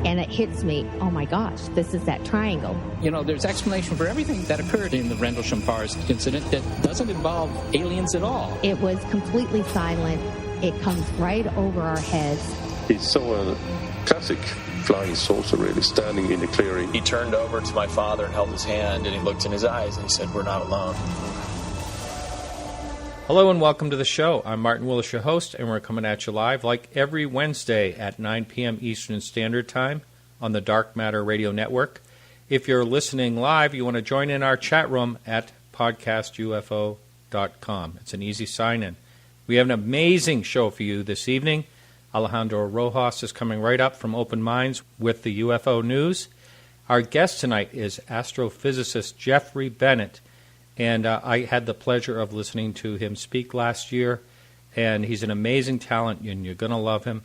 and it hits me, oh my gosh, this is that triangle. You know, there's explanation for everything that occurred in the Rendlesham Forest incident that doesn't involve aliens at all. It was completely silent. It comes right over our heads. He saw a classic flying saucer, really, standing in the clearing. He turned over to my father and held his hand, and he looked in his eyes, and he said, "We're not alone." Hello and welcome to the show. I'm Martin Willis, your host, and we're coming at you live like every Wednesday at 9 p.m. Eastern Standard Time on the Dark Matter Radio Network. If you're listening live, you want to join in our chat room at podcastufo.com. It's an easy sign-in. We have an amazing show for you this evening. Alejandro Rojas is coming right up from Open Minds with the UFO news. Our guest tonight is astrophysicist Jeffrey Bennett. And I had the pleasure of listening to him speak last year, and he's an amazing talent, and you're going to love him.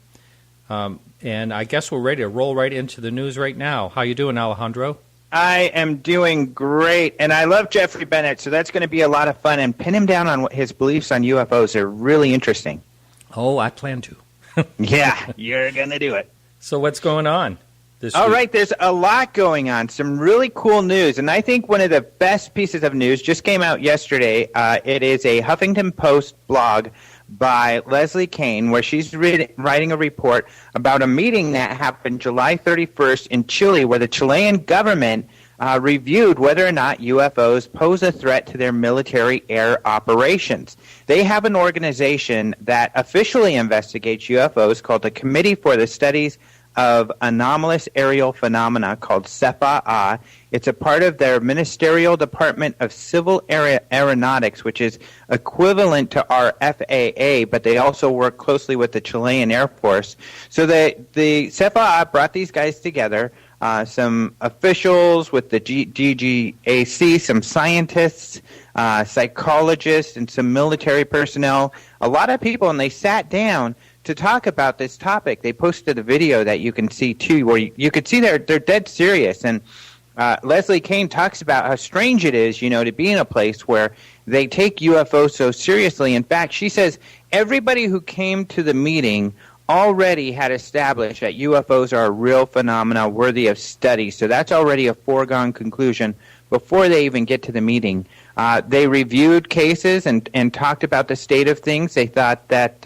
And I guess we're ready to roll right into the news right now. How you doing, Alejandro? I am doing great, and I love Jeffrey Bennett, so that's going to be a lot of fun. And pin him down on his beliefs on UFOs. They're really interesting. Oh, I plan to. Yeah, you're going to do it. So what's going on? All right, there's a lot going on, some really cool news, and I think one of the best pieces of news just came out yesterday. It is a Huffington Post blog by Leslie Kane, where she's writing a report about a meeting that happened July 31st in Chile, where the Chilean government reviewed whether or not UFOs pose a threat to their military air operations. They have an organization that officially investigates UFOs called the Committee for the Studies of Anomalous Aerial Phenomena, called CEPA-A. It's a part of their Ministerial Department of Civil Aeronautics, which is equivalent to our FAA, but they also work closely with the Chilean Air Force. So the CEPA-A brought these guys together, some officials with the GGAC, some scientists, psychologists, and some military personnel, a lot of people, and they sat down to talk about this topic. They posted a video that you can see too, where you could see they're dead serious. And Leslie Kane talks about how strange it is, to be in a place where they take UFOs so seriously. In fact, she says everybody who came to the meeting already had established that UFOs are a real phenomena worthy of study. So that's already a foregone conclusion before they even get to the meeting. They reviewed cases and talked about the state of things. They thought that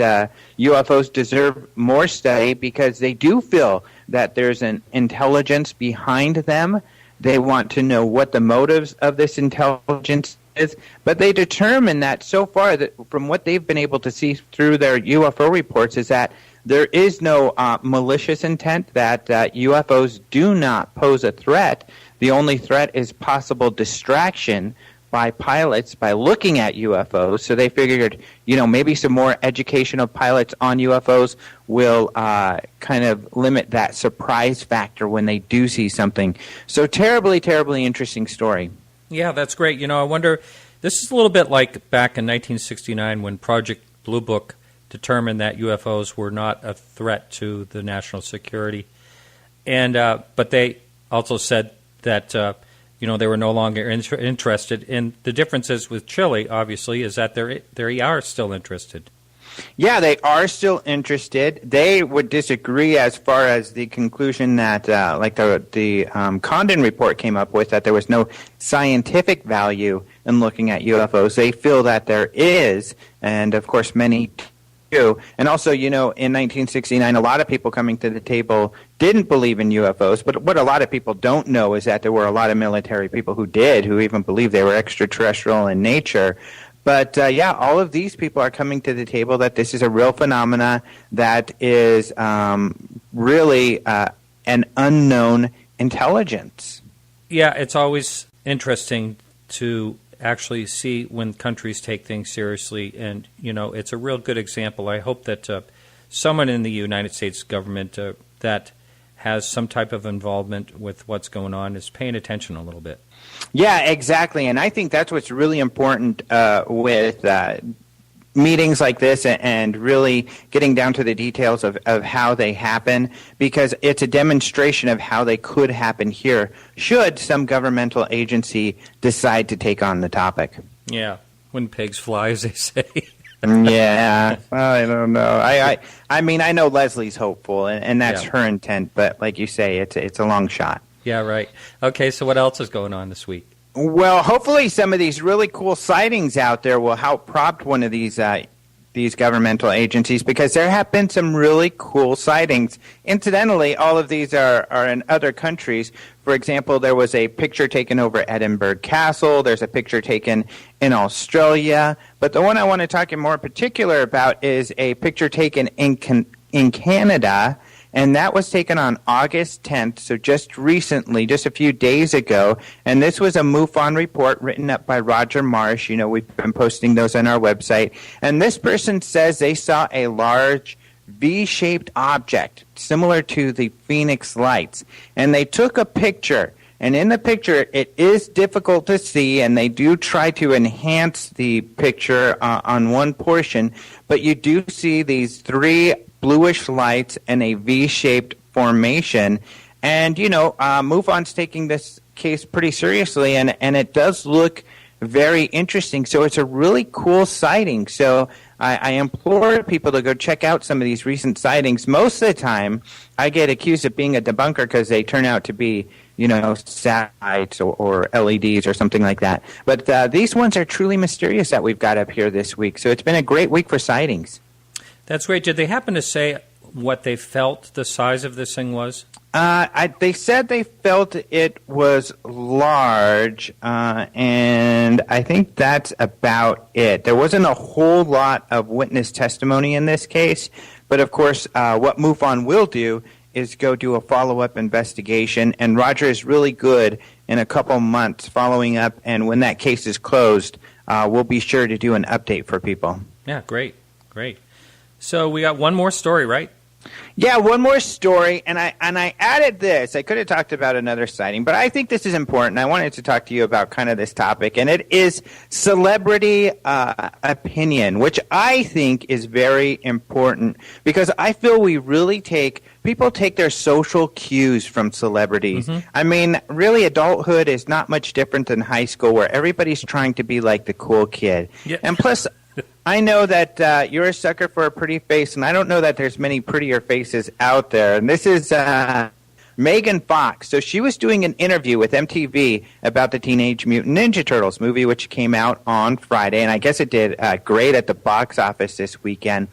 UFOs deserve more study because they do feel that there's an intelligence behind them. They want to know what the motives of this intelligence is. But they determined that so far, that from what they've been able to see through their UFO reports, is that there is no malicious intent, that UFOs do not pose a threat. The only threat is possible distraction by pilots by looking at UFOs. So they figured, maybe some more education of pilots on UFOs will kind of limit that surprise factor when they do see something. So terribly, terribly interesting story. Yeah, that's great. I wonder, this is a little bit like back in 1969 when Project Blue Book determined that UFOs were not a threat to the national security. And but they also said that they were no longer interested. And the difference is with Chile, obviously, is that they are still interested. Yeah, they are still interested. They would disagree as far as the conclusion that, like the Condon report came up with, that there was no scientific value in looking at UFOs. They feel that there is, and of course many do. And also, in 1969, a lot of people coming to the table didn't believe in UFOs, but what a lot of people don't know is that there were a lot of military people who did, who even believed they were extraterrestrial in nature. But, all of these people are coming to the table that this is a real phenomena that is really an unknown intelligence. Yeah, it's always interesting to actually see when countries take things seriously, and it's a real good example. I hope that someone in the United States government that has some type of involvement with what's going on is paying attention a little bit. Yeah, exactly, and I think that's what's really important with meetings like this and really getting down to the details of how they happen, because it's a demonstration of how they could happen here should some governmental agency decide to take on the topic. Yeah, when pigs fly, as they say. Yeah, well, I don't know. I mean, I know Leslie's hopeful, and that's her intent. But like you say, it's a long shot. Yeah, right. Okay, so what else is going on this week? Well, hopefully some of these really cool sightings out there will help prompt one of these governmental agencies, because there have been some really cool sightings. Incidentally, all of these are in other countries. For example, there was a picture taken over Edinburgh Castle. There's a picture taken in Australia. But the one I want to talk in more particular about is a picture taken in Canada, and that was taken on August 10th, so just recently, just a few days ago. And this was a MUFON report written up by Roger Marsh. You know, we've been posting those on our website. And this person says they saw a large V-shaped object similar to the Phoenix Lights. And they took a picture. And in the picture, it is difficult to see, and they do try to enhance the picture on one portion. But you do see these three bluish lights and a V-shaped formation. And, you know, MUFON's taking this case pretty seriously, and it does look very interesting. So it's a really cool sighting. So I implore people to go check out some of these recent sightings. Most of the time, I get accused of being a debunker because they turn out to be, you know, satellites or LEDs or something like that. But these ones are truly mysterious that we've got up here this week. So it's been a great week for sightings. That's great. Did they happen to say what they felt the size of this thing was? They said they felt it was large, and I think that's about it. There wasn't a whole lot of witness testimony in this case, but of course, what MUFON will do is go do a follow-up investigation, and Roger is really good in a couple months following up, and when that case is closed, we'll be sure to do an update for people. Yeah, great. So we got one more story, right? Yeah, one more story, and I added this. I could have talked about another sighting, but I think this is important. I wanted to talk to you about kind of this topic, and it is celebrity opinion, which I think is very important, because I feel we really people take their social cues from celebrities. Mm-hmm. I mean, really, adulthood is not much different than high school, where everybody's trying to be like the cool kid. Yeah. And plus, I know that you're a sucker for a pretty face, and I don't know that there's many prettier faces out there. And this is Megan Fox. So she was doing an interview with MTV about the Teenage Mutant Ninja Turtles movie, which came out on Friday, and I guess it did great at the box office this weekend.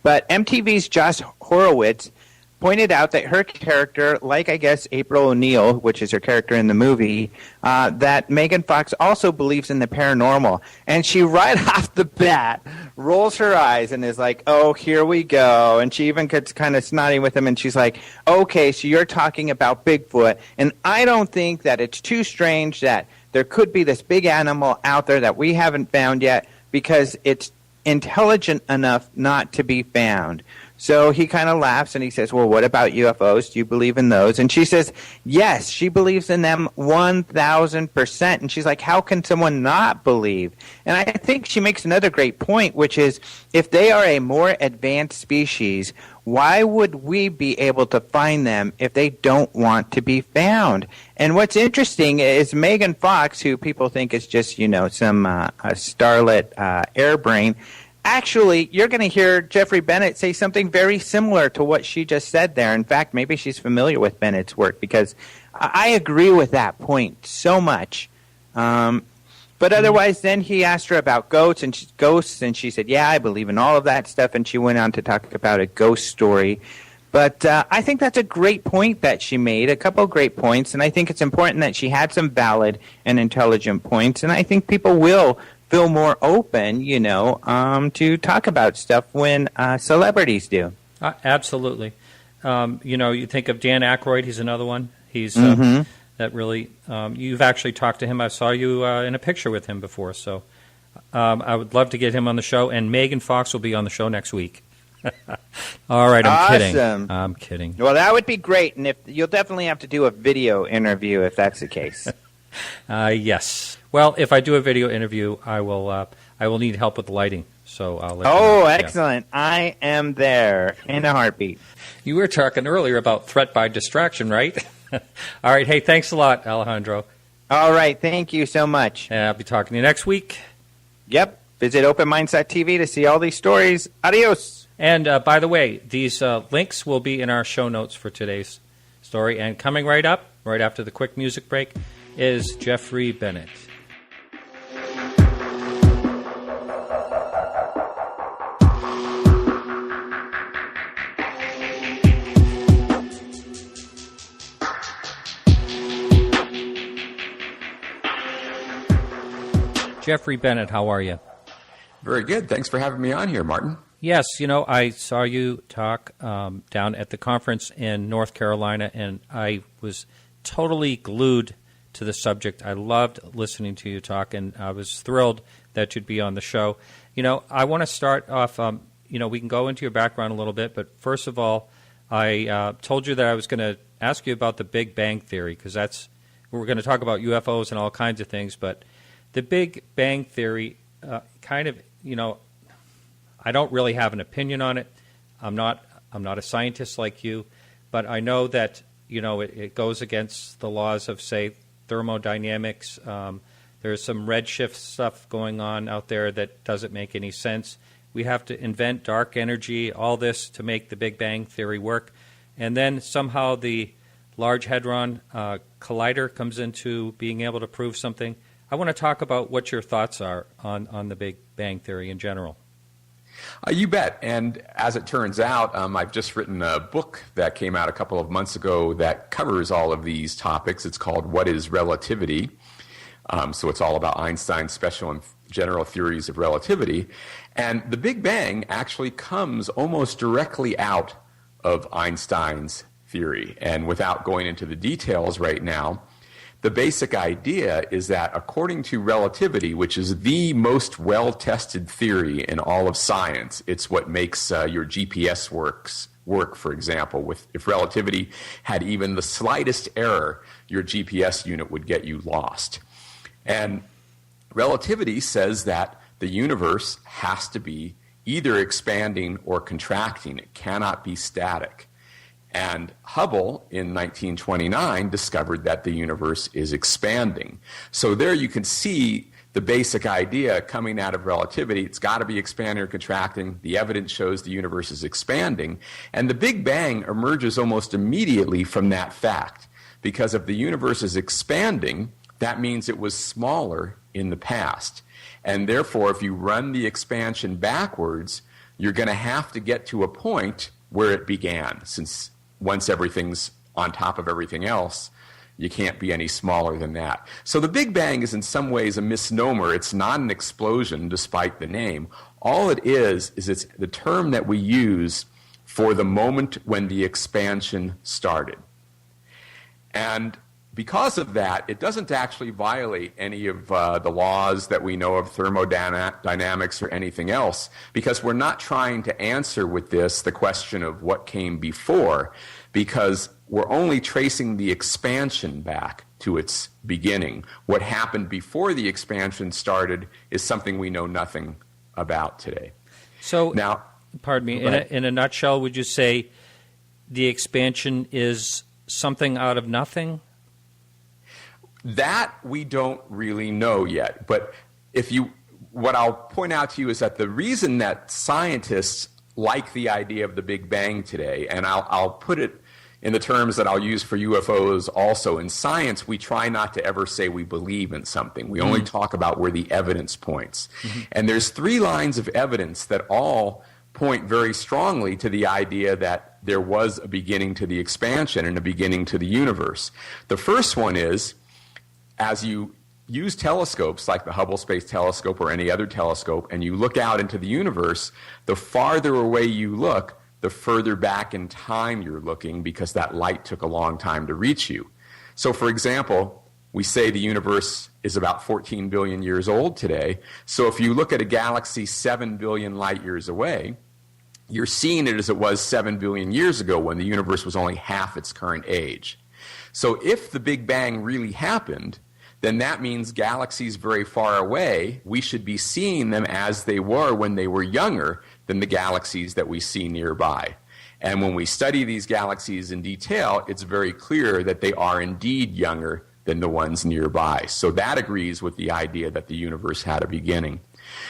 But MTV's Josh Horowitz pointed out that her character, like I guess April O'Neil, which is her character in the movie, that Megan Fox also believes in the paranormal. And she right off the bat rolls her eyes and is like, oh, here we go. And she even gets kind of snotty with him, and she's like, okay, so you're talking about Bigfoot. And I don't think that it's too strange that there could be this big animal out there that we haven't found yet, because it's intelligent enough not to be found. So he kind of laughs and he says, well, what about UFOs? Do you believe in those? And she says, yes, she believes in them 1,000%. And she's like, how can someone not believe? And I think she makes another great point, which is, if they are a more advanced species, why would we be able to find them if they don't want to be found? And what's interesting is Megan Fox, who people think is just, you know, some starlet airbrain. Actually, you're going to hear Jeffrey Bennett say something very similar to what she just said there. In fact, maybe she's familiar with Bennett's work, because I agree with that point so much. But otherwise, then he asked her about ghosts, and she said, yeah, I believe in all of that stuff, and she went on to talk about a ghost story. But I think that's a great point that she made, a couple of great points, and I think it's important that she had some valid and intelligent points, and I think people will feel more open, you know, to talk about stuff when celebrities do. Absolutely. You know, you think of Dan Aykroyd, he's another one. He's that really, you've actually talked to him. I saw you in a picture with him before, so I would love to get him on the show, and Megan Fox will be on the show next week. All right, awesome. I'm kidding. Well, that would be great, and you'll definitely have to do a video interview if that's the case. Yes. Well, if I do a video interview, I will need help with the lighting. So I'll let you know. Oh, excellent. Yeah. I am there in a heartbeat. You were talking earlier about threat by distraction, right? All right. Hey, thanks a lot, Alejandro. All right. Thank you so much. I'll be talking to you next week. Yep. Visit openminds.tv to see all these stories. Adios. And by the way, these links will be in our show notes for today's story. And coming right up, right after the quick music break, is Jeffrey Bennett. Jeffrey Bennett, how are you? Very good. Thanks for having me on here, Martin. Yes, I saw you talk down at the conference in North Carolina, and I was totally glued to the subject. I loved listening to you talk, and I was thrilled that you'd be on the show. I want to start off, we can go into your background a little bit, but first of all, I told you that I was going to ask you about the Big Bang Theory, because we're going to talk about UFOs and all kinds of things, but the Big Bang Theory I don't really have an opinion on it. I'm not a scientist like you, but I know that it goes against the laws of, say, thermodynamics. There's some redshift stuff going on out there that doesn't make any sense. We have to invent dark energy, all this to make the Big Bang Theory work, and then somehow the Large Hadron Collider comes into being able to prove something. I want to talk about what your thoughts are on the Big Bang Theory in general. You bet. And as it turns out, I've just written a book that came out a couple of months ago that covers all of these topics. It's called What is Relativity? So it's all about Einstein's special and general theories of relativity. And the Big Bang actually comes almost directly out of Einstein's theory. And without going into the details right now, the basic idea is that according to relativity, which is the most well-tested theory in all of science, it's what makes your GPS work, for example. If relativity had even the slightest error, your GPS unit would get you lost. And relativity says that the universe has to be either expanding or contracting. It cannot be static. And Hubble, in 1929, discovered that the universe is expanding. So there you can see the basic idea coming out of relativity. It's got to be expanding or contracting. The evidence shows the universe is expanding. And the Big Bang emerges almost immediately from that fact. Because if the universe is expanding, that means it was smaller in the past. And therefore, if you run the expansion backwards, you're going to have to get to a point where it began, since once everything's on top of everything else, you can't be any smaller than that. So the Big Bang is in some ways a misnomer. It's not an explosion, despite the name. All it is it's the term that we use for the moment when the expansion started. And because of that, it doesn't actually violate any of the laws that we know of thermodynamics or anything else, because we're not trying to answer with this the question of what came before, because we're only tracing the expansion back to its beginning. What happened before the expansion started is something we know nothing about today. So, now, pardon me, in a nutshell, would you say the expansion is something out of nothing? That we don't really know yet. But what I'll point out to you is that the reason that scientists like the idea of the Big Bang today, and I'll put it in the terms that I'll use for UFOs also. In science, we try not to ever say we believe in something. We only talk about where the evidence points. And there's 3 lines of evidence that all point very strongly to the idea that there was a beginning to the expansion and a beginning to the universe. The first one is, as you use telescopes like the Hubble Space Telescope or any other telescope, and you look out into the universe, the farther away you look, the further back in time you're looking, because that light took a long time to reach you. So, for example, we say the universe is about 14 billion years old today. So if you look at a galaxy 7 billion light years away, you're seeing it as it was 7 billion years ago when the universe was only half its current age. So if the Big Bang really happened, then that means galaxies very far away, we should be seeing them as they were when they were younger than the galaxies that we see nearby. And when we study these galaxies in detail, it's very clear that they are indeed younger than the ones nearby. So that agrees with the idea that the universe had a beginning.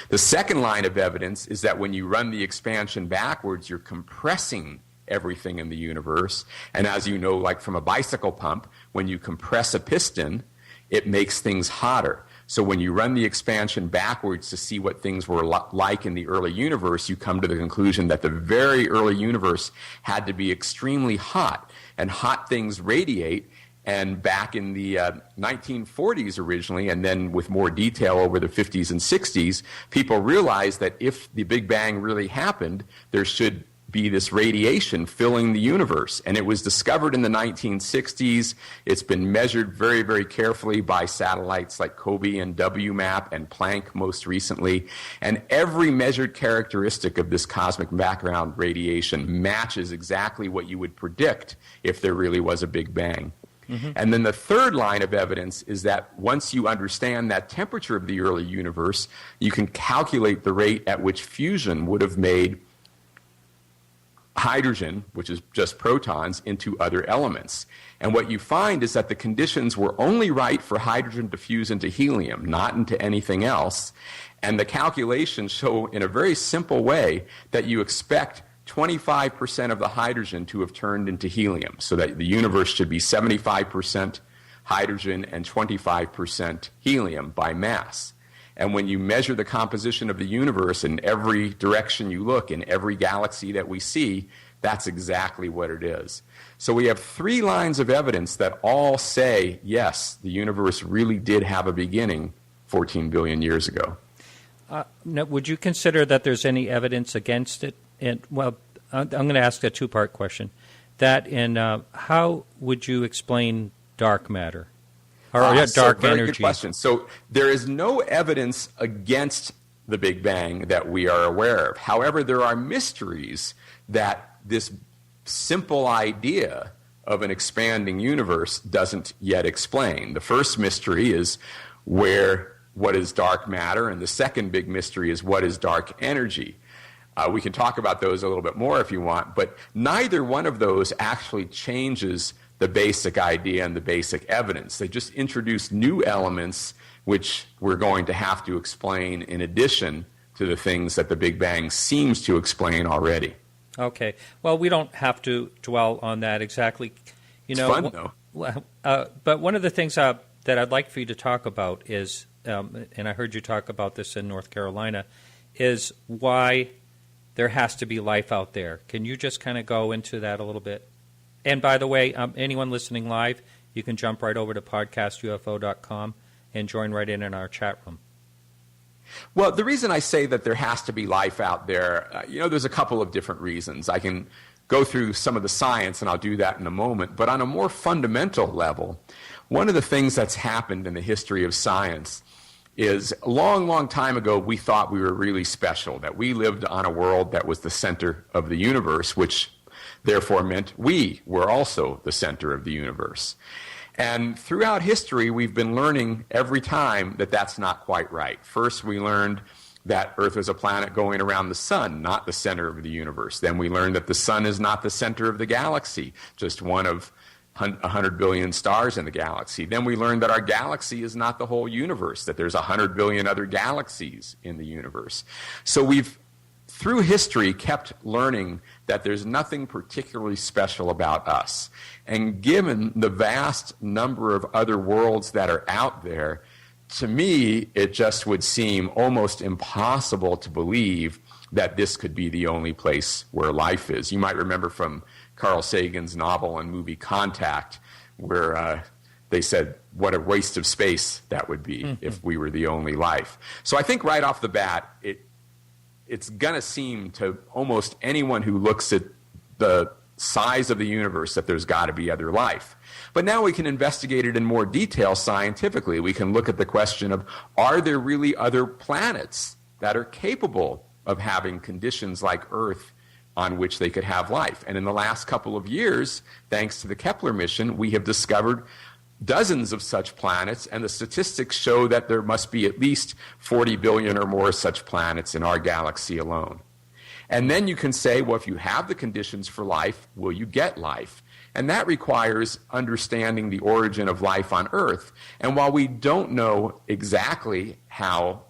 The second line of evidence is that when you run the expansion backwards, you're compressing everything in the universe. And as you know, like from a bicycle pump, when you compress a piston, it makes things hotter. So when you run the expansion backwards to see what things were like in the early universe, you come to the conclusion that the very early universe had to be extremely hot, and hot things radiate. And back in the 1940s originally, and then with more detail over the 50s and 60s, people realized that if the Big Bang really happened, there should be this radiation filling the universe. And it was discovered in the 1960s. It's been measured very, very carefully by satellites like COBE and WMAP and Planck most recently. And every measured characteristic of this cosmic background radiation matches exactly what you would predict if there really was a Big Bang. Mm-hmm. And then the third line of evidence is that once you understand that temperature of the early universe, you can calculate the rate at which fusion would have made hydrogen, which is just protons, into other elements. And what you find is that the conditions were only right for hydrogen to fuse into helium, not into anything else. And the calculations show in a very simple way that you expect 25% of the hydrogen to have turned into helium, so that the universe should be 75% hydrogen and 25% helium by mass. And when you measure the composition of the universe in every direction you look, in every galaxy that we see, that's exactly what it is. So we have three lines of evidence that all say, yes, the universe really did have a beginning 14 billion years ago. Now, would you consider that there's any evidence against it? And well, I'm going to ask a two-part question. That and how would you explain dark matter or dark very energy? Good question. So there is no evidence against the Big Bang that we are aware of. However, there are mysteries that this simple idea of an expanding universe doesn't yet explain. The first mystery is what is dark matter, and the second big mystery is what is dark energy. We can talk about those a little bit more if you want, but neither one of those actually changes the basic idea and the basic evidence. They just introduce new elements which we're going to have to explain in addition to the things that the Big Bang seems to explain already. Okay. Well, we don't have to dwell on that exactly. It's fun, though. But one of the things that I'd like for you to talk about is, and I heard you talk about this in North Carolina, is why there has to be life out there. Can you just kind of go into that a little bit? And by the way, anyone listening live, you can jump right over to podcastufo.com and join right in our chat room. Well, the reason I say that there has to be life out there, there's a couple of different reasons. I can go through some of the science, and I'll do that in a moment. But on a more fundamental level, one of the things that's happened in the history of science is a long, long time ago, we thought we were really special, that we lived on a world that was the center of the universe, which therefore meant we were also the center of the universe. And throughout history, we've been learning every time that that's not quite right. First, we learned that Earth is a planet going around the sun, not the center of the universe. Then we learned that the sun is not the center of the galaxy, just one of 100 billion stars in the galaxy. Then we learned that our galaxy is not the whole universe, that there's 100 billion other galaxies in the universe. So we've, through history, kept learning that there's nothing particularly special about us. And given the vast number of other worlds that are out there, to me, it just would seem almost impossible to believe that this could be the only place where life is. You might remember from Carl Sagan's novel and movie Contact, where they said, what a waste of space that would be if we were the only life. So I think right off the bat, it's going to seem to almost anyone who looks at the size of the universe that there's got to be other life. But now we can investigate it in more detail scientifically. We can look at the question of, are there really other planets that are capable of having conditions like Earth on which they could have life? And in the last couple of years, thanks to the Kepler mission, we have discovered dozens of such planets, and the statistics show that there must be at least 40 billion or more such planets in our galaxy alone. And then you can say, well, if you have the conditions for life, will you get life? And that requires understanding the origin of life on Earth. And while we don't know exactly how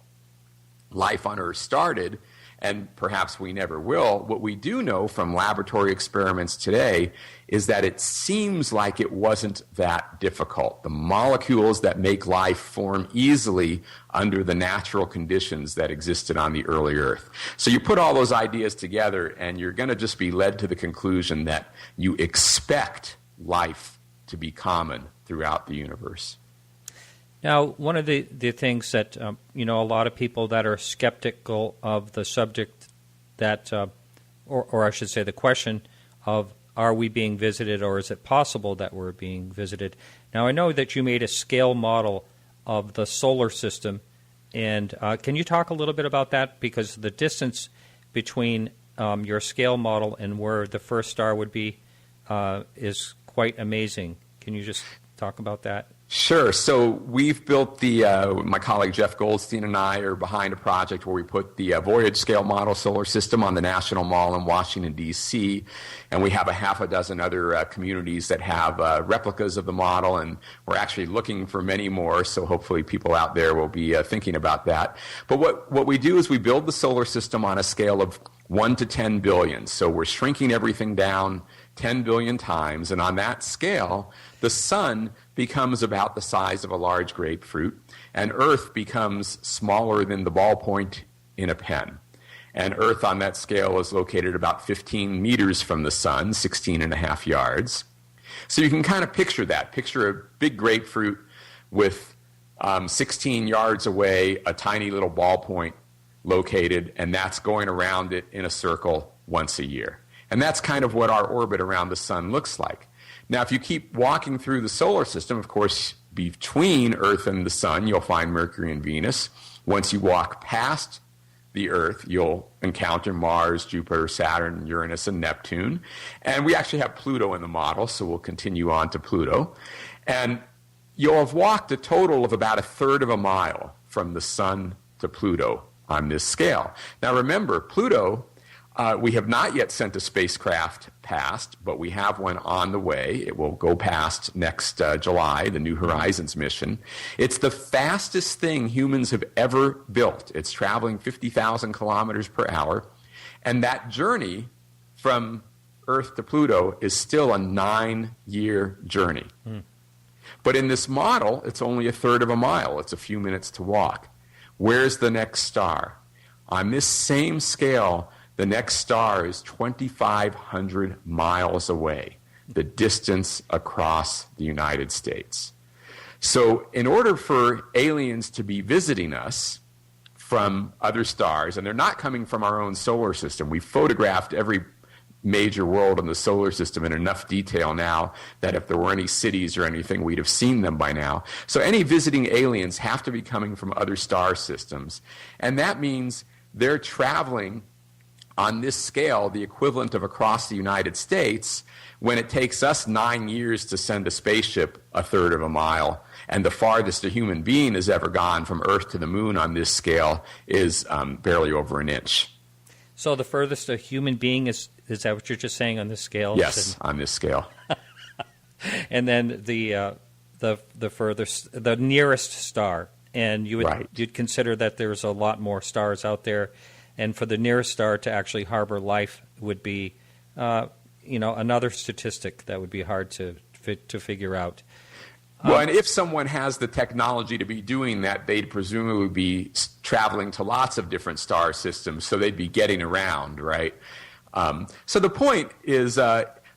life on Earth started, and perhaps we never will. What we do know from laboratory experiments today is that it seems like it wasn't that difficult. The molecules that make life form easily under the natural conditions that existed on the early Earth. So you put all those ideas together, and you're going to just be led to the conclusion that you expect life to be common throughout the universe. Now, one of the things that, a lot of people that are skeptical of the subject that, or I should say the question of, are we being visited, or is it possible that we're being visited? Now, I know that you made a scale model of the solar system, and can you talk a little bit about that? Because the distance between your scale model and where the first star would be is quite amazing. Can you just talk about that? Sure. So we've built my colleague Jeff Goldstein and I are behind a project where we put the Voyage scale model solar system on the National Mall in Washington, D.C., and we have a half a dozen other communities that have replicas of the model, and we're actually looking for many more, so hopefully people out there will be thinking about that. But what we do is we build the solar system on a scale of 1 to 10 billion. So we're shrinking everything down 10 billion times, and on that scale, the sun becomes about the size of a large grapefruit, and Earth becomes smaller than the ballpoint in a pen. And Earth on that scale is located about 15 meters from the sun, 16 and a half yards. So you can kind of picture that. Picture a big grapefruit with 16 yards away, a tiny little ballpoint located, and that's going around it in a circle once a year. And that's kind of what our orbit around the sun looks like. Now, if you keep walking through the solar system, of course, between Earth and the sun, you'll find Mercury and Venus. Once you walk past the Earth, you'll encounter Mars, Jupiter, Saturn, Uranus, and Neptune. And we actually have Pluto in the model, so we'll continue on to Pluto. And you'll have walked a total of about a third of a mile from the sun to Pluto on this scale. Now, remember, Pluto, we have not yet sent a spacecraft past, but we have one on the way. It will go past next July, the New Horizons mission. It's the fastest thing humans have ever built. It's traveling 50,000 kilometers per hour. And that journey from Earth to Pluto is still a 9-year journey. But in this model, it's only a third of a mile. It's a few minutes to walk. Where's the next star? On this same scale, the next star is 2,500 miles away, the distance across the United States. So in order for aliens to be visiting us from other stars, and they're not coming from our own solar system, we've photographed every major world in the solar system in enough detail now that if there were any cities or anything, we'd have seen them by now. So any visiting aliens have to be coming from other star systems. And that means they're traveling on this scale, the equivalent of across the United States, when it takes us 9 years to send a spaceship a third of a mile, and the farthest a human being has ever gone from Earth to the moon on this scale is barely over an inch. So the furthest a human being is that what you're just saying on this scale? Yes, on this scale. And then the furthest, the nearest star, and you'd consider that there's a lot more stars out there. And for the nearest star to actually harbor life would be, another statistic that would be hard to figure out. Well, and if someone has the technology to be doing that, they'd presumably be traveling to lots of different star systems, so they'd be getting around, right? So the point is,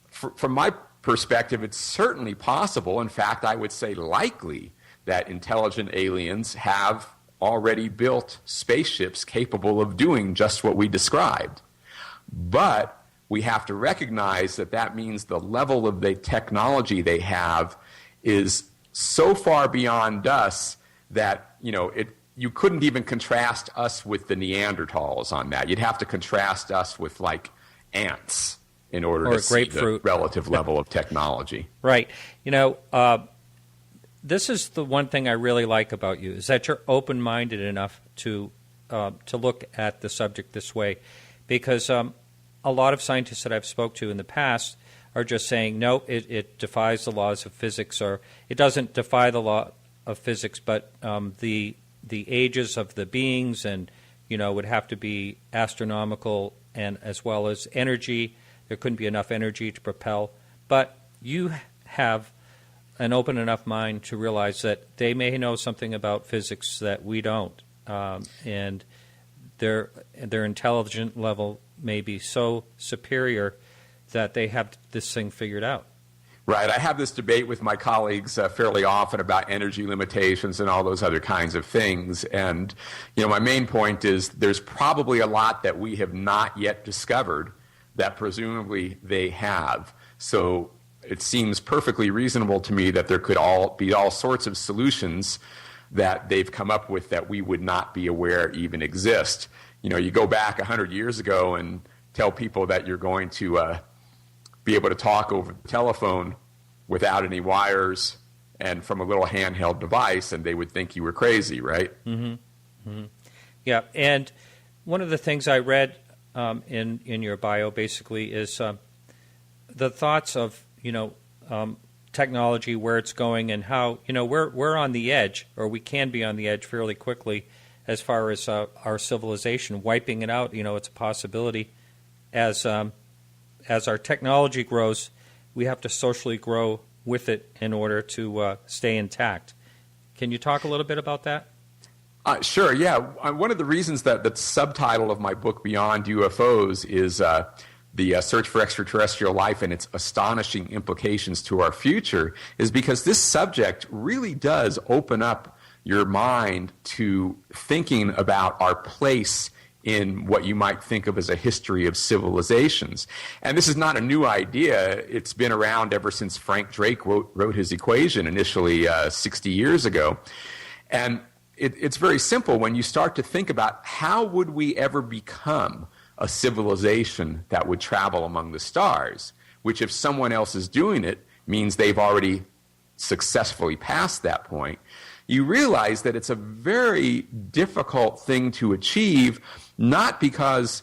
from my perspective, it's certainly possible. In fact, I would say likely that intelligent aliens have already built spaceships capable of doing just what we described. But we have to recognize that means the level of the technology they have is so far beyond us that, you couldn't even contrast us with the Neanderthals on that. You'd have to contrast us with, like, ants in order to see the relative level of technology. Right. This is the one thing I really like about you, is that you're open-minded enough to look at the subject this way. Because a lot of scientists that I've spoke to in the past are just saying, no, it defies the laws of physics, or it doesn't defy the law of physics, but the ages of the beings and, would have to be astronomical, and as well as energy. There couldn't be enough energy to propel. But you have an open enough mind to realize that they may know something about physics that we don't, and their intelligence level may be so superior that they have this thing figured out. Right. I have this debate with my colleagues fairly often about energy limitations and all those other kinds of things. And, my main point is there's probably a lot that we have not yet discovered that presumably they have. So it seems perfectly reasonable to me that there could be all sorts of solutions that they've come up with that we would not be aware even exist. You go back 100 years ago and tell people that you're going to be able to talk over the telephone without any wires and from a little handheld device, and they would think you were crazy, right? Mm-hmm. Mm-hmm. Yeah, and one of the things I read in your bio basically is the thoughts of technology, where it's going, and how we're on the edge, or we can be on the edge fairly quickly as far as our civilization, wiping it out. It's a possibility. As our technology grows, we have to socially grow with it in order to stay intact. Can you talk a little bit about that? Sure, yeah. One of the reasons that the subtitle of my book, Beyond UFOs, is the search for extraterrestrial life and its astonishing implications to our future, is because this subject really does open up your mind to thinking about our place in what you might think of as a history of civilizations. And this is not a new idea. It's been around ever since Frank Drake wrote his equation initially 60 years ago. And it's very simple. When you start to think about how would we ever become a civilization that would travel among the stars, which if someone else is doing it means they've already successfully passed that point, you realize that it's a very difficult thing to achieve, not because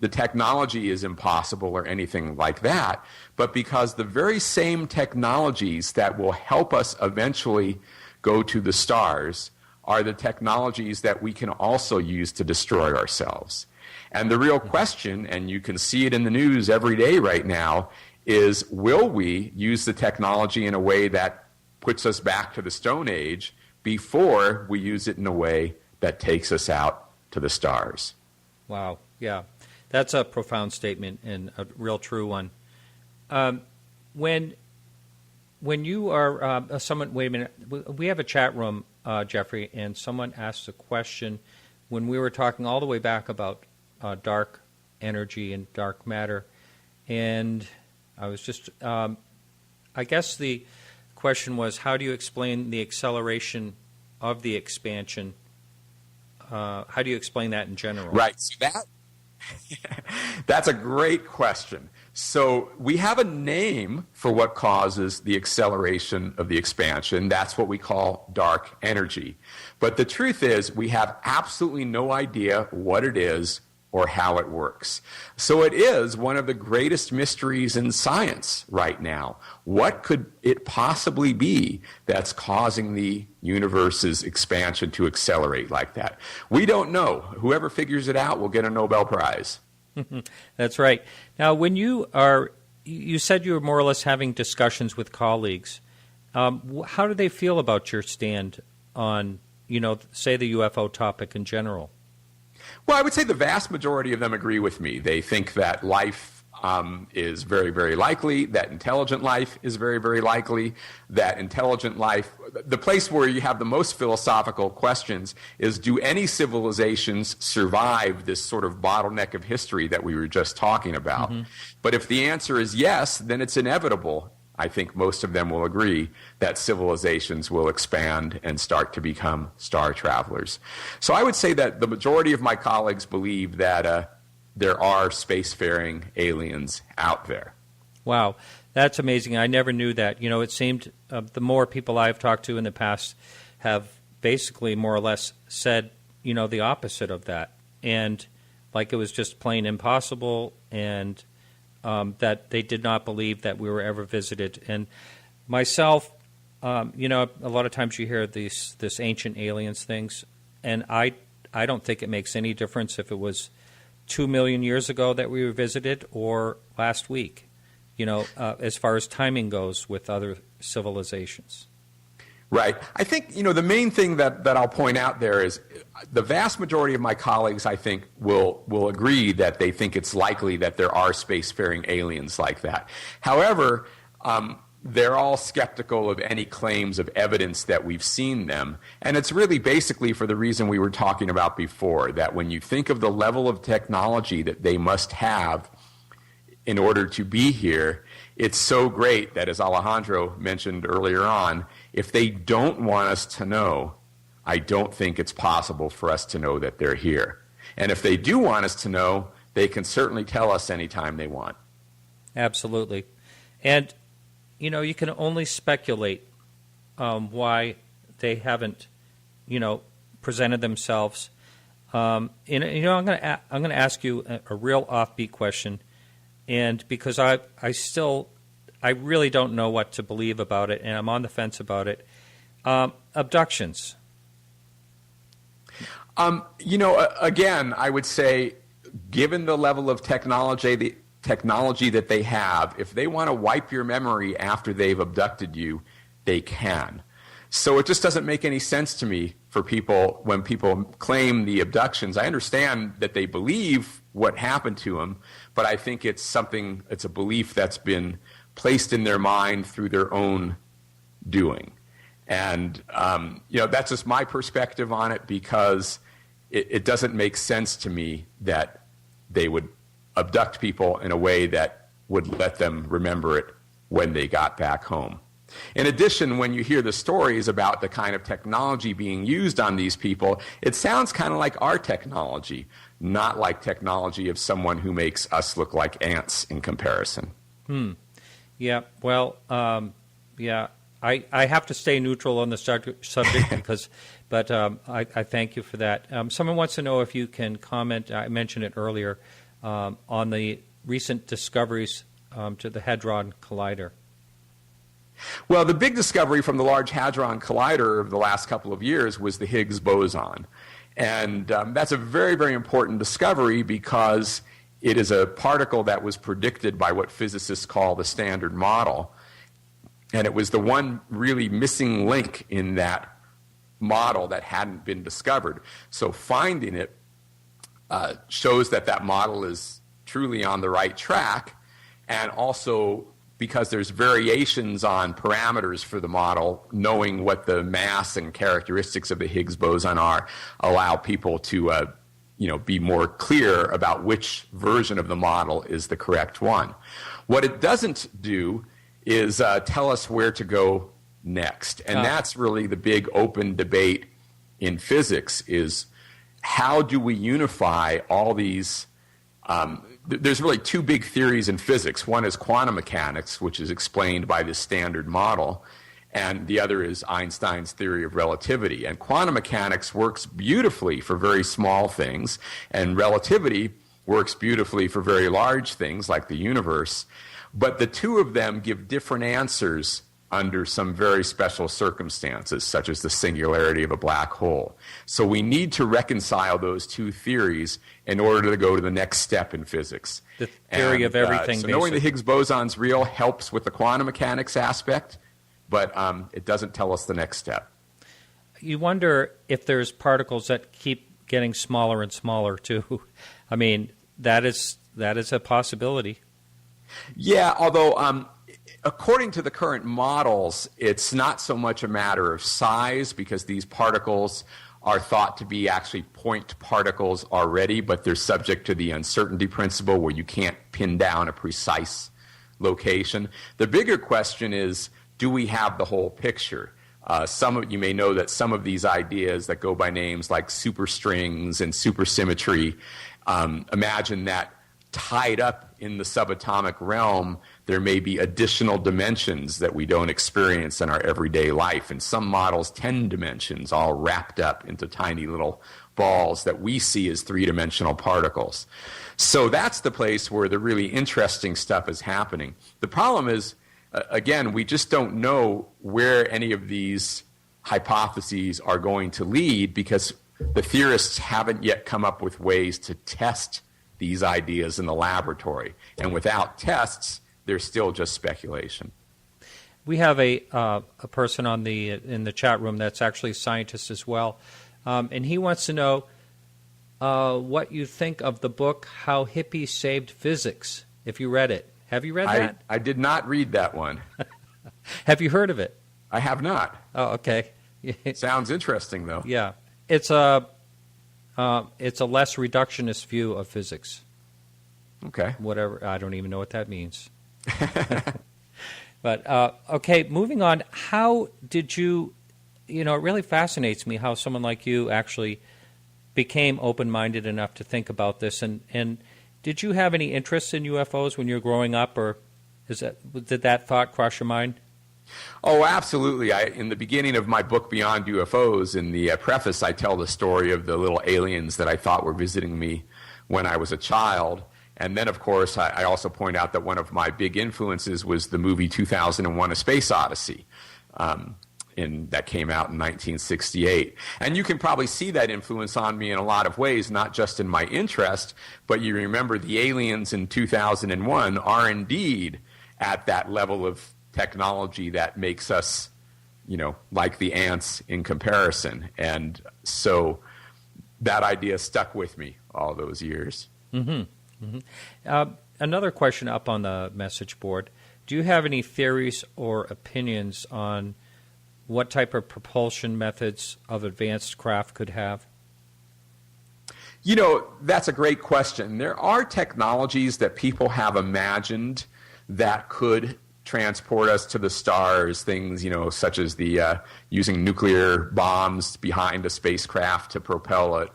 the technology is impossible or anything like that, but because the very same technologies that will help us eventually go to the stars are the technologies that we can also use to destroy ourselves. And the real question, and you can see it in the news every day right now, is will we use the technology in a way that puts us back to the Stone Age before we use it in a way that takes us out to the stars? Wow, yeah. That's a profound statement and a real true one. When you are someone, wait a minute, we have a chat room, Jeffrey, and someone asked a question when we were talking all the way back about dark energy and dark matter, and I was just, I guess the question was, how do you explain the acceleration of the expansion? How do you explain that in general? Right. So that's a great question. So we have a name for what causes the acceleration of the expansion. That's what we call dark energy. But the truth is we have absolutely no idea what it is or how it works. So it is one of the greatest mysteries in science right now. What could it possibly be that's causing the universe's expansion to accelerate like that? We don't know. Whoever figures it out will get a Nobel Prize. That's right. Now, when you said you were more or less having discussions with colleagues. How do they feel about your stand on, say the UFO topic in general? Well, I would say the vast majority of them agree with me. They think that life is very, very likely, that intelligent life is very, very likely, that intelligent life, the place where you have the most philosophical questions is, do any civilizations survive this sort of bottleneck of history that we were just talking about? Mm-hmm. But if the answer is yes, then it's inevitable. I think most of them will agree that civilizations will expand and start to become star travelers. So I would say that the majority of my colleagues believe that there are spacefaring aliens out there. Wow, that's amazing. I never knew that. It seemed the more people I've talked to in the past have basically more or less said, the opposite of that. And like it was just plain impossible, and that they did not believe that we were ever visited. And myself, a lot of times you hear this ancient aliens things, and I I don't think it makes any difference if it was 2 million years ago that we were visited or last week, as far as timing goes with other civilizations. Right. I think, the main thing that I'll point out there is the vast majority of my colleagues, I think, will agree that they think it's likely that there are spacefaring aliens like that. However, they're all skeptical of any claims of evidence that we've seen them. And it's really basically for the reason we were talking about before, that when you think of the level of technology that they must have in order to be here, it's so great that, as Alejandro mentioned earlier on, if they don't want us to know, I don't think it's possible for us to know that they're here. And if they do want us to know, they can certainly tell us anytime they want. Absolutely. And, you can only speculate why they haven't, presented themselves. I'm going to ask you a real offbeat question, and because I really don't know what to believe about it, and I'm on the fence about it. Abductions. Again, I would say, given the level of technology that they have, if they want to wipe your memory after they've abducted you, they can. So it just doesn't make any sense to me for people when people claim the abductions. I understand that they believe what happened to them, but I think it's a belief that's been placed in their mind through their own doing. And, that's just my perspective on it, because it doesn't make sense to me that they would abduct people in a way that would let them remember it when they got back home. In addition, when you hear the stories about the kind of technology being used on these people, it sounds kind of like our technology, not like technology of someone who makes us look like ants in comparison. Yeah, well, I have to stay neutral on the subject but I thank you for that. Someone wants to know if you can comment, I mentioned it earlier, on the recent discoveries to the Hadron Collider. Well, the big discovery from the Large Hadron Collider of the last couple of years was the Higgs boson. And that's a very, very important discovery because it is a particle that was predicted by what physicists call the Standard Model. And it was the one really missing link in that model that hadn't been discovered. So finding it shows that model is truly on the right track, and also because there's variations on parameters for the model, knowing what the mass and characteristics of the Higgs boson are, allow people to be more clear about which version of the model is the correct one. What it doesn't do is tell us where to go next. And that's really the big open debate in physics, is how do we unify all these there's really two big theories in physics. One is quantum mechanics, which is explained by the Standard Model, and the other is Einstein's theory of relativity. And quantum mechanics works beautifully for very small things, and relativity works beautifully for very large things like the universe. But the two of them give different answers under some very special circumstances, such as the singularity of a black hole. So we need to reconcile those two theories in order to go to the next step in physics. The theory of everything. So knowing the Higgs boson's real helps with the quantum mechanics aspect, but it doesn't tell us the next step. You wonder if there's particles that keep getting smaller and smaller too. I mean, that is a possibility. Yeah, although according to the current models, it's not so much a matter of size, because these particles are thought to be actually point particles already, but they're subject to the uncertainty principle where you can't pin down a precise location. The bigger question is, do we have the whole picture? You may know that some of these ideas that go by names like superstrings and supersymmetry, imagine that tied up in the subatomic realm, there may be additional dimensions that we don't experience in our everyday life. And some models, 10 dimensions, all wrapped up into tiny little balls that we see as three-dimensional particles. So that's the place where the really interesting stuff is happening. The problem is, again, we just don't know where any of these hypotheses are going to lead, because the theorists haven't yet come up with ways to test these ideas in the laboratory. And without tests, they're still just speculation. We have a person in the chat room that's actually a scientist as well, and he wants to know what you think of the book "How Hippies Saved Physics." If you read it, have you read that? I did not read that one. Have you heard of it? I have not. Oh, okay. Sounds interesting, though. Yeah, it's a less reductionist view of physics. Okay. Whatever, I don't even know what that means. But okay, moving on. How did you? It really fascinates me how someone like you actually became open-minded enough to think about this. And did you have any interest in UFOs when you were growing up, or did that thought cross your mind? Oh, absolutely. In the beginning of my book, Beyond UFOs, in the preface, I tell the story of the little aliens that I thought were visiting me when I was a child. And then, of course, I also point out that one of my big influences was the movie 2001: A Space Odyssey, that came out in 1968. And you can probably see that influence on me in a lot of ways, not just in my interest, but you remember the aliens in 2001 are indeed at that level of technology that makes us, like the ants in comparison. And so that idea stuck with me all those years. Mm-hmm. Mm-hmm. Another question up on the message board. Do you have any theories or opinions on what type of propulsion methods of advanced craft could have? That's a great question. There are technologies that people have imagined that could transport us to the stars, things, such as the using nuclear bombs behind a spacecraft to propel it.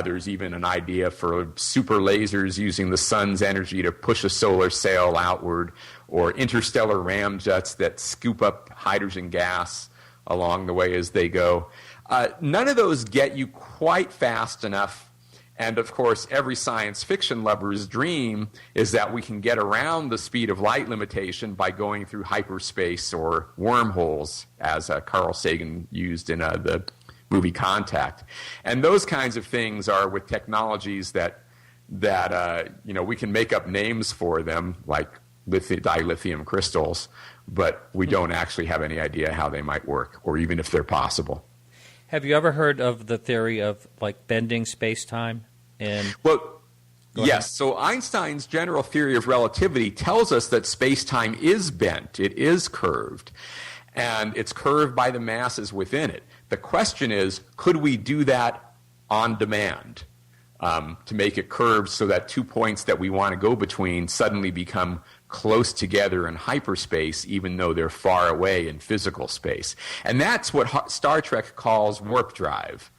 There's even an idea for super lasers using the sun's energy to push a solar sail outward, or interstellar ramjets that scoop up hydrogen gas along the way as they go. None of those get you quite fast enough. And, of course, every science fiction lover's dream is that we can get around the speed of light limitation by going through hyperspace or wormholes, as Carl Sagan used in the movie Contact. And those kinds of things are with technologies that we can make up names for them, like dilithium crystals, but we don't actually have any idea how they might work, or even if they're possible. Have you ever heard of the theory of bending space-time? Well, yes. So Einstein's general theory of relativity tells us that space-time is bent. It is curved, and it's curved by the masses within it. The question is, could we do that on demand to make it curved so that 2 points that we want to go between suddenly become close together in hyperspace, even though they're far away in physical space? And that's what Star Trek calls warp drive.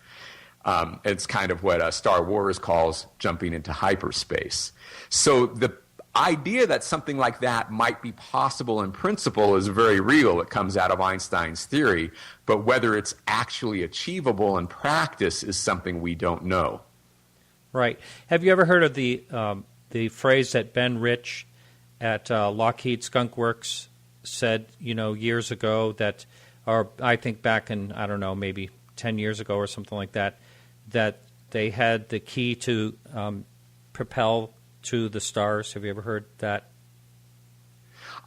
It's kind of what Star Wars calls jumping into hyperspace. So the idea that something like that might be possible in principle is very real. It comes out of Einstein's theory, but whether it's actually achievable in practice is something we don't know. Right. Have you ever heard of the phrase that Ben Rich at Lockheed Skunk Works said, years ago that, or I think back in, I don't know, maybe 10 years ago or something like that, that they had the key to propel to the stars? Have you ever heard that?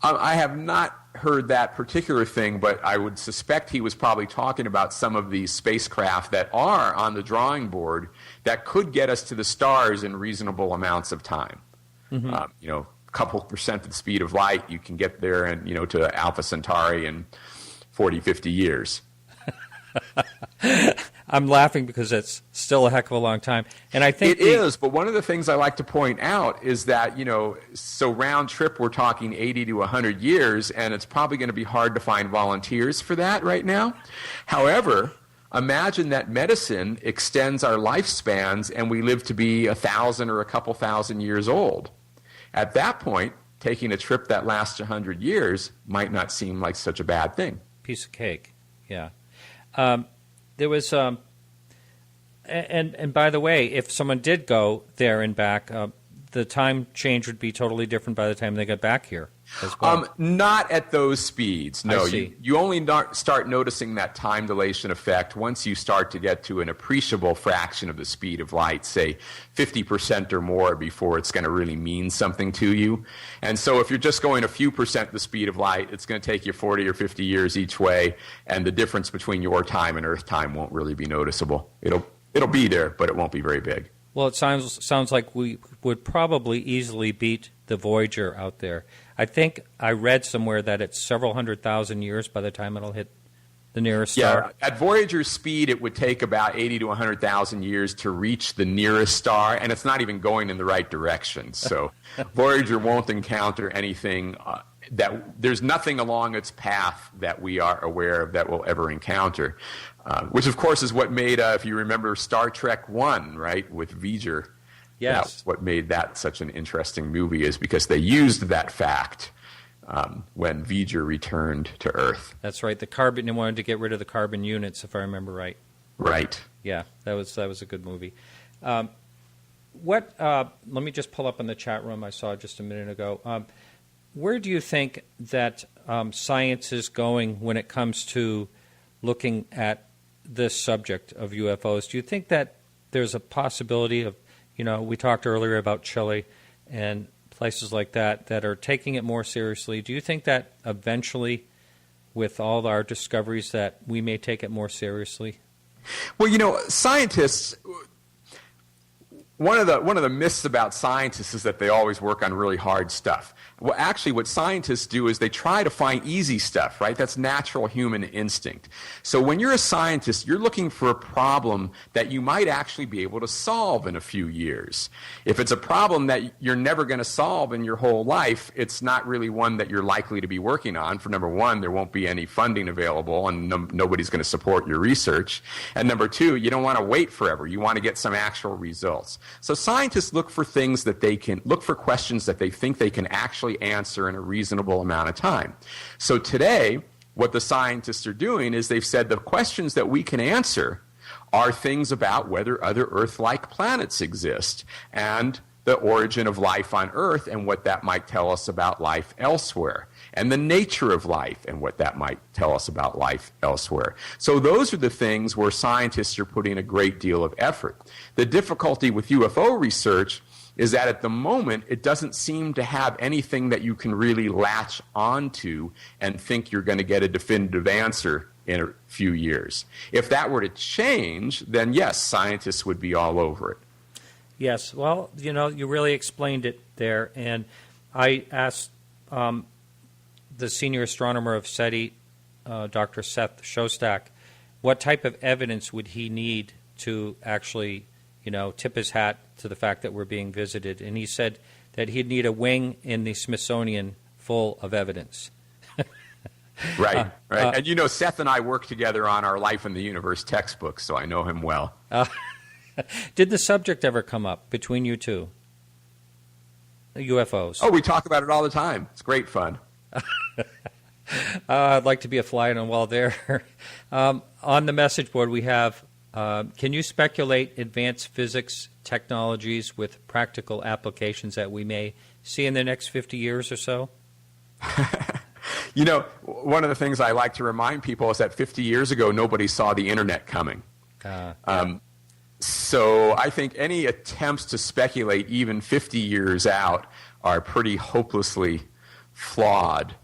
I have not heard that particular thing, but I would suspect he was probably talking about some of these spacecraft that are on the drawing board that could get us to the stars in reasonable amounts of time. Mm-hmm. A couple percent of the speed of light, you can get there and, to Alpha Centauri in 40, 50 years. I'm laughing because it's still a heck of a long time. And I think it is, but one of the things I like to point out is that, so round trip we're talking 80 to 100 years, and it's probably going to be hard to find volunteers for that right now. However, imagine that medicine extends our lifespans and we live to be 1,000 or a couple thousand years old. At that point, taking a trip that lasts 100 years might not seem like such a bad thing. Piece of cake, yeah. There was, and by the way, if someone did go there and back, the time change would be totally different by the time they got back here. as well? Not at those speeds. No, I see. you only start noticing that time dilation effect once you start to get to an appreciable fraction of the speed of light, say 50% or more, before it's going to really mean something to you. And so if you're just going a few percent the speed of light, it's going to take you 40 or 50 years each way, and the difference between your time and Earth time won't really be noticeable. It'll be there, but it won't be very big. Well, it sounds like we would probably easily beat the Voyager out there. I think I read somewhere that it's several 100,000 years by the time it'll hit the nearest star. Yeah, at Voyager's speed, it would take about 80 to 100,000 years to reach the nearest star, and it's not even going in the right direction. So Voyager won't encounter anything there's nothing along its path that we are aware of that we'll ever encounter, which, of course, is what made, if you remember, Star Trek I, right, with V'ger. Yes. That's what made that such an interesting movie, is because they used that fact when V'ger returned to Earth. That's right. They wanted to get rid of the carbon units, if I remember right. Right. Yeah, that was a good movie. Let me just pull up in the chat room I saw just a minute ago. Where do you think that science is going when it comes to looking at this subject of UFOs? Do you think that there's a possibility of, we talked earlier about Chile and places like that are taking it more seriously. Do you think that eventually, with all our discoveries, that we may take it more seriously? Well, scientists, one of the myths about scientists is that they always work on really hard stuff. Well, actually, what scientists do is they try to find easy stuff, right? That's natural human instinct. So when you're a scientist, you're looking for a problem that you might actually be able to solve in a few years. If it's a problem that you're never going to solve in your whole life, it's not really one that you're likely to be working on. For number one, there won't be any funding available, and nobody's going to support your research. And number two, you don't want to wait forever. You want to get some actual results. So scientists look for things that look for questions that they think they can actually answer in a reasonable amount of time. So today, what the scientists are doing is they've said the questions that we can answer are things about whether other Earth-like planets exist and the origin of life on Earth and what that might tell us about life elsewhere, and the nature of life and what that might tell us about life elsewhere. So those are the things where scientists are putting a great deal of effort. The difficulty with UFO research is that at the moment, it doesn't seem to have anything that you can really latch onto and think you're going to get a definitive answer in a few years. If that were to change, then yes, scientists would be all over it. Yes, well, you really explained it there, and I asked the senior astronomer of SETI, Dr. Seth Shostak, what type of evidence would he need to actually tip his hat to the fact that we're being visited. And he said that he'd need a wing in the Smithsonian full of evidence. Right. And Seth and I work together on our Life in the Universe textbook, so I know him well. Did the subject ever come up between you two? UFOs. Oh, we talk about it all the time. It's great fun. I'd like to be a fly on the wall there. On the message board we have, can you speculate advanced physics technologies with practical applications that we may see in the next 50 years or so? One of the things I like to remind people is that 50 years ago, nobody saw the internet coming. So I think any attempts to speculate even 50 years out are pretty hopelessly flawed.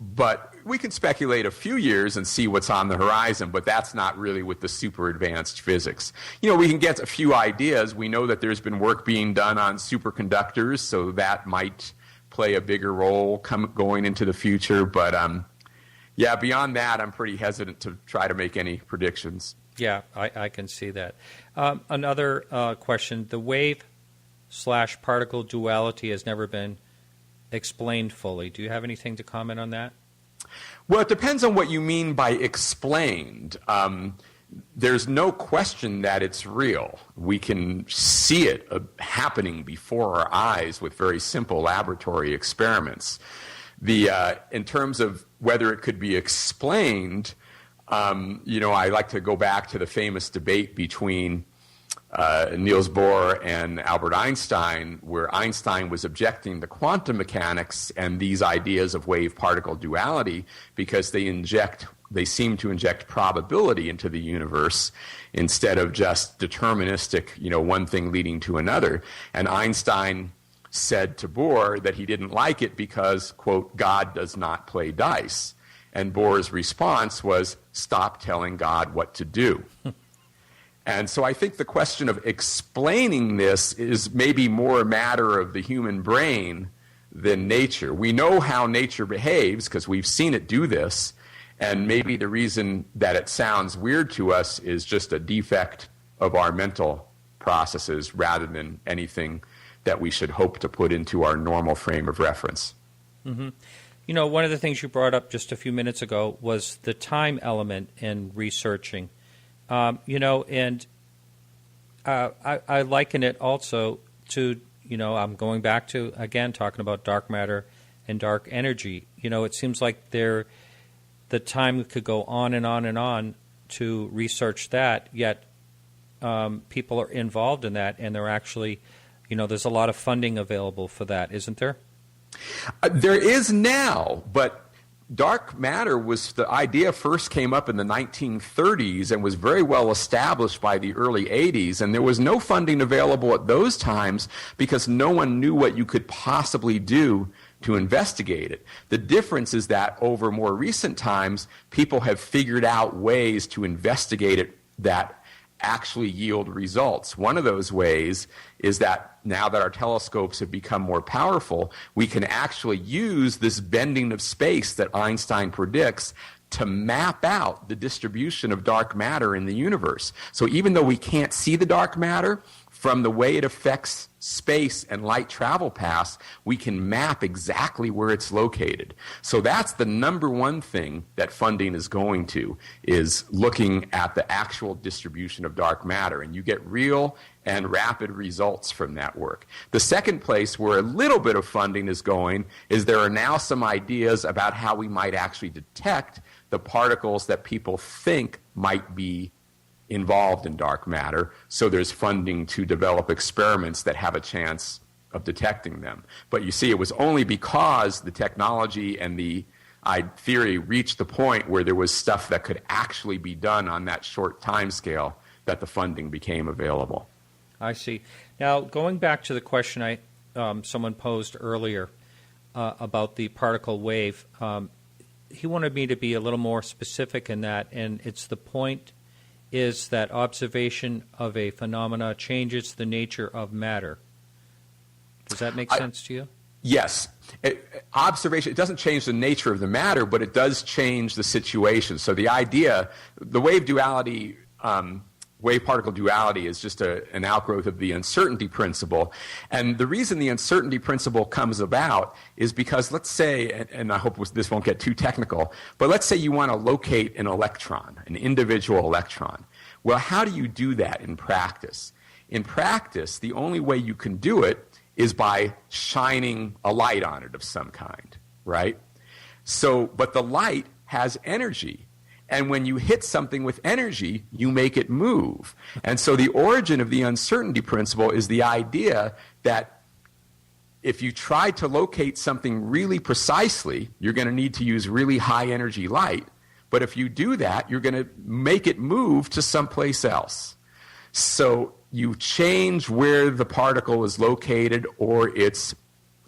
But we can speculate a few years and see what's on the horizon, but that's not really with the super advanced physics. We can get a few ideas. We know that there's been work being done on superconductors, so that might play a bigger role going into the future. But, beyond that, I'm pretty hesitant to try to make any predictions. Yeah, I can see that. Another question, the wave/particle duality has never been explained fully. Do you have anything to comment on that? Well, it depends on what you mean by explained. There's no question that it's real. We can see it happening before our eyes with very simple laboratory experiments. In terms of whether it could be explained, I like to go back to the famous debate between Niels Bohr and Albert Einstein, where Einstein was objecting to quantum mechanics and these ideas of wave-particle duality because they seem to inject probability into the universe instead of just deterministic, one thing leading to another. And Einstein said to Bohr that he didn't like it because, quote, God does not play dice. And Bohr's response was, stop telling God what to do. And so I think the question of explaining this is maybe more a matter of the human brain than nature. We know how nature behaves because we've seen it do this, and maybe the reason that it sounds weird to us is just a defect of our mental processes rather than anything that we should hope to put into our normal frame of reference. Mm-hmm. One of the things you brought up just a few minutes ago was the time element in researching. And I liken it also to, I'm going back to, again, talking about dark matter and dark energy. It seems like the time could go on and on and on to research that, yet people are involved in that, and they're actually, there's a lot of funding available for that, isn't there? There is now, but dark matter the idea first came up in the 1930s and was very well established by the early 80s, and there was no funding available at those times because no one knew what you could possibly do to investigate it. The difference is that over more recent times, people have figured out ways to investigate it that actually yield results. One of those ways is that now that our telescopes have become more powerful, we can actually use this bending of space that Einstein predicts to map out the distribution of dark matter in the universe. So even though we can't see the dark matter, from the way it affects space and light travel paths, we can map exactly where it's located. So that's the number one thing that funding is going to, is looking at the actual distribution of dark matter. And you get real and rapid results from that work. The second place where a little bit of funding is going is there are now some ideas about how we might actually detect the particles that people think might be involved in dark matter, so there's funding to develop experiments that have a chance of detecting them. But you see, it was only because the technology and the theory reached the point where there was stuff that could actually be done on that short time scale that the funding became available. I see. Now, going back to the question someone posed earlier about the particle wave, he wanted me to be a little more specific in that, and it's the point is that observation of a phenomena changes the nature of matter. Does that make sense to you? Yes. Observation, it doesn't change the nature of the matter, but it does change the situation. So the idea, the wave-particle duality is just an outgrowth of the uncertainty principle. And the reason the uncertainty principle comes about is because, let's say, and I hope this won't get too technical, but let's say you want to locate an electron, an individual electron. Well, how do you do that in practice? In practice, the only way you can do it is by shining a light on it of some kind, right? So, but the light has energy. And when you hit something with energy, you make it move. And so the origin of the uncertainty principle is the idea that if you try to locate something really precisely, you're going to need to use really high energy light. But if you do that, you're going to make it move to someplace else. So you change where the particle is located or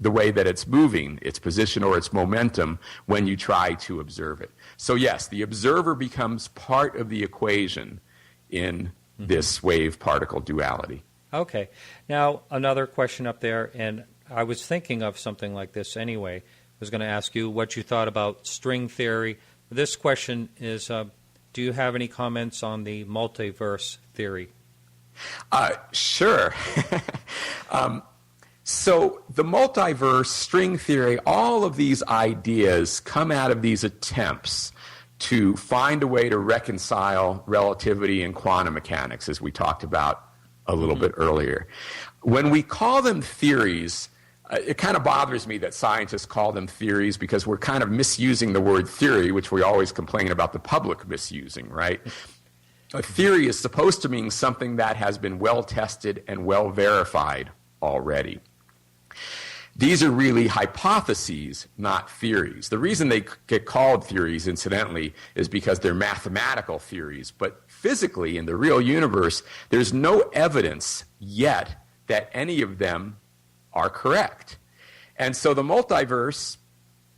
the way that it's moving, its position or its momentum, when you try to observe it. So yes, the observer becomes part of the equation in this wave-particle duality. Okay. Now, another question up there, and I was thinking of something like this anyway. I was going to ask you what you thought about string theory. This question is, do you have any comments on the multiverse theory? Sure. So the multiverse, string theory, all of these ideas come out of these attempts to find a way to reconcile relativity and quantum mechanics, as we talked about a little bit earlier. When we call them theories, it kind of bothers me that scientists call them theories because we're kind of misusing the word theory, which we always complain about the public misusing, right? A theory is supposed to mean something that has been well tested and well verified already. These are really hypotheses, not theories. The reason they get called theories, incidentally, is because they're mathematical theories. But physically, in the real universe, there's no evidence yet that any of them are correct. And so the multiverse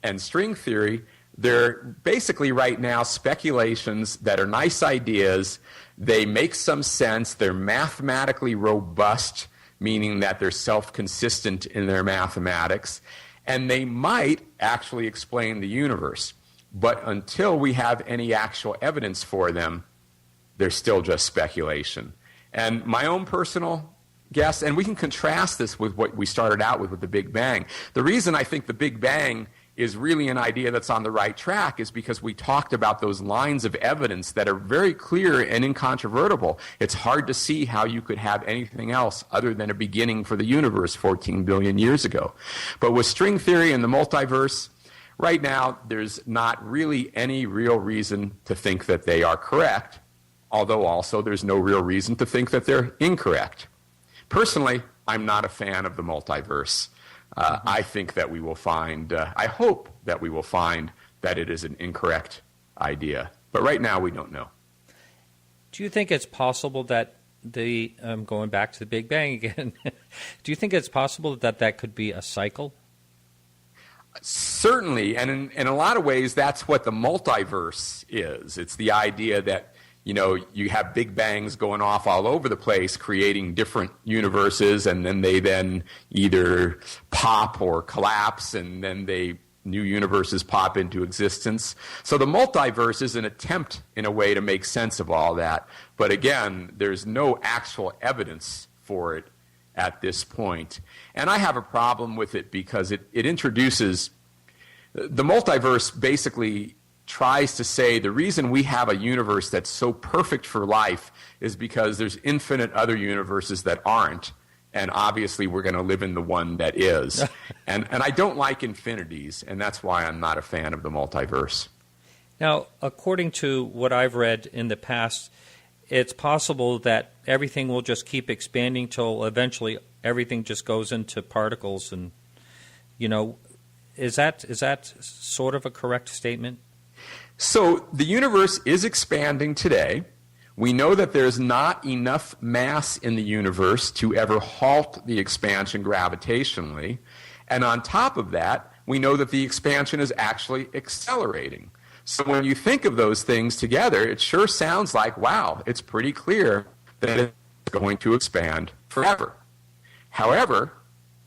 and string theory, they're basically right now speculations that are nice ideas. They make some sense. They're mathematically robust, meaning that they're self-consistent in their mathematics, and they might actually explain the universe. But until we have any actual evidence for them, they're still just speculation. And my own personal guess, and we can contrast this with what we started out with the Big Bang. The reason I think the Big Bang is really an idea that's on the right track is because we talked about those lines of evidence that are very clear and incontrovertible. It's hard to see how you could have anything else other than a beginning for the universe 14 billion years ago. But with string theory and the multiverse, right now there's not really any real reason to think that they are correct, although also there's no real reason to think that they're incorrect. Personally, I'm not a fan of the multiverse. I think that we will find, I hope that we will find that it is an incorrect idea. But right now we don't know. Do you think it's possible that going back to the Big Bang again, do you think it's possible that that could be a cycle? Certainly, and in a lot of ways that's what the multiverse is. It's the idea that you have big bangs going off all over the place, creating different universes, and then they either pop or collapse, and then new universes pop into existence. So the multiverse is an attempt, in a way, to make sense of all that. But again, there's no actual evidence for it at this point. And I have a problem with it because it introduces the multiverse basically tries to say the reason we have a universe that's so perfect for life is because there's infinite other universes that aren't, and obviously we're going to live in the one that is. and I don't like infinities, and that's why I'm not a fan of the multiverse. Now, according to what I've read in the past, it's possible that everything will just keep expanding till eventually everything just goes into particles, and is that sort of a correct statement? So the universe is expanding today. We know that there's not enough mass in the universe to ever halt the expansion gravitationally. And on top of that, we know that the expansion is actually accelerating. So when you think of those things together, it sure sounds like, wow, it's pretty clear that it's going to expand forever. However,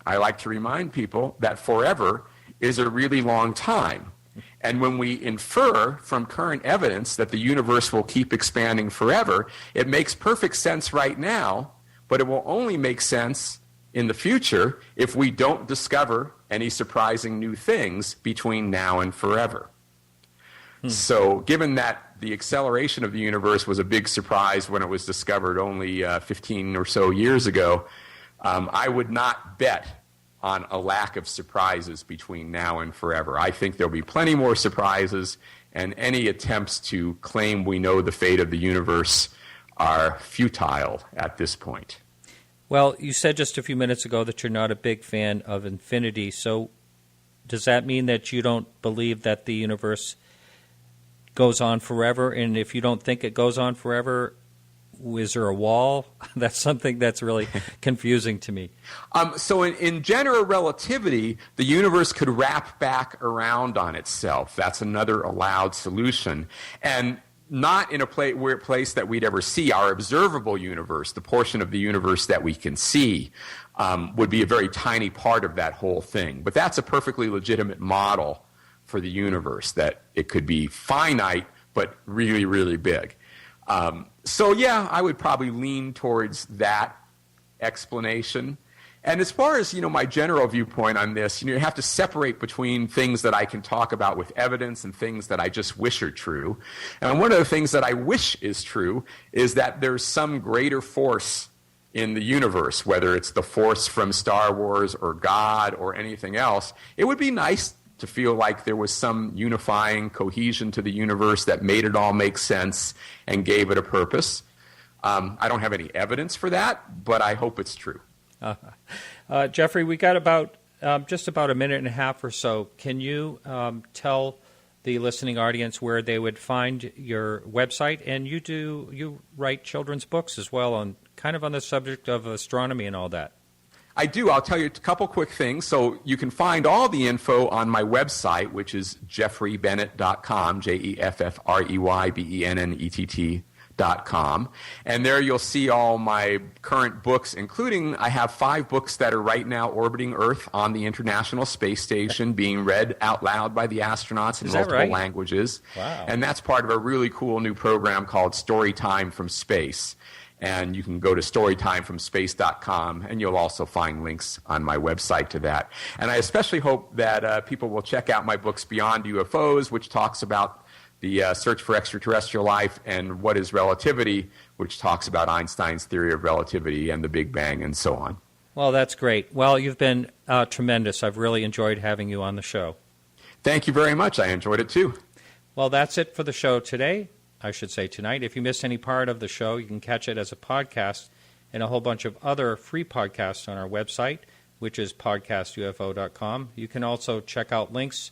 I like to remind people that forever is a really long time. And when we infer from current evidence that the universe will keep expanding forever, it makes perfect sense right now, but it will only make sense in the future if we don't discover any surprising new things between now and forever. So given that the acceleration of the universe was a big surprise when it was discovered only 15 or so years ago, I would not bet on a lack of surprises between now and forever. I think there'll be plenty more surprises, and any attempts to claim we know the fate of the universe are futile at this point. Well, you said just a few minutes ago that you're not a big fan of infinity, so does that mean that you don't believe that the universe goes on forever? And if you don't think it goes on forever, is there a wall? That's something that's really confusing to me. So in general relativity, the universe could wrap back around on itself. That's another allowed solution. And not in a place that we'd ever see. Our observable universe, the portion of the universe that we can see, would be a very tiny part of that whole thing. But that's a perfectly legitimate model for the universe, that it could be finite but really, really big. So yeah, I would probably lean towards that explanation. And as far as, my general viewpoint on this, you have to separate between things that I can talk about with evidence and things that I just wish are true. And one of the things that I wish is true is that there's some greater force in the universe, whether it's the force from Star Wars or God or anything else. It would be nice to feel like there was some unifying cohesion to the universe that made it all make sense and gave it a purpose. I don't have any evidence for that, but I hope it's true. Jeffrey, we got about just about a minute and a half or so. Can you tell the listening audience where they would find your website? And you write children's books as well on kind of on the subject of astronomy and all that. I do. I'll tell you a couple quick things. So you can find all the info on my website, which is jeffreybennett.com, JEFFREYBENNETT.com. And there you'll see all my current books, including I have 5 books that are right now orbiting Earth on the International Space Station, being read out loud by the astronauts in multiple languages. Wow. And that's part of a really cool new program called Storytime from Space. And you can go to storytimefromspace.com, and you'll also find links on my website to that. And I especially hope that people will check out my books Beyond UFOs, which talks about the search for extraterrestrial life, and What is Relativity, which talks about Einstein's theory of relativity and the Big Bang and so on. Well, that's great. Well, you've been tremendous. I've really enjoyed having you on the show. Thank you very much. I enjoyed it too. Well, that's it for the show today. I should say tonight. If you missed any part of the show, you can catch it as a podcast and a whole bunch of other free podcasts on our website, which is podcastufo.com. You can also check out links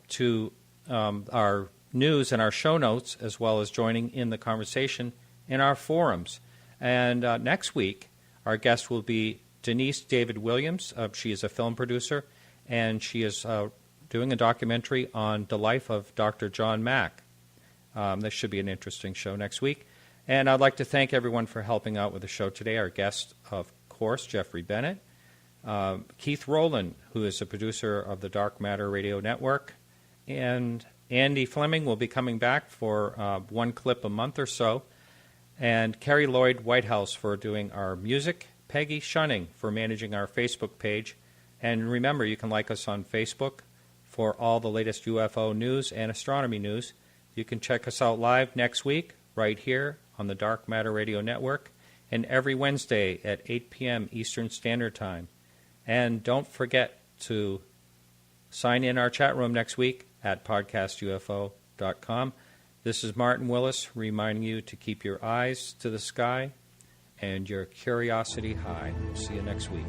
to our news and our show notes, as well as joining in the conversation in our forums. And next week, our guest will be Denise David Williams. She is a film producer, and she is doing a documentary on the life of Dr. John Mack. This should be an interesting show next week. And I'd like to thank everyone for helping out with the show today. Our guest, of course, Jeffrey Bennett. Keith Rowland, who is a producer of the Dark Matter Radio Network. And Andy Fleming will be coming back for one clip a month or so. And Carrie Lloyd Whitehouse for doing our music. Peggy Shunning for managing our Facebook page. And remember, you can like us on Facebook for all the latest UFO news and astronomy news. You can check us out live next week, right here on the Dark Matter Radio Network, and every Wednesday at 8 p.m. Eastern Standard Time. And don't forget to sign in our chat room next week at podcastufo.com. This is Martin Willis reminding you to keep your eyes to the sky and your curiosity high. We'll see you next week.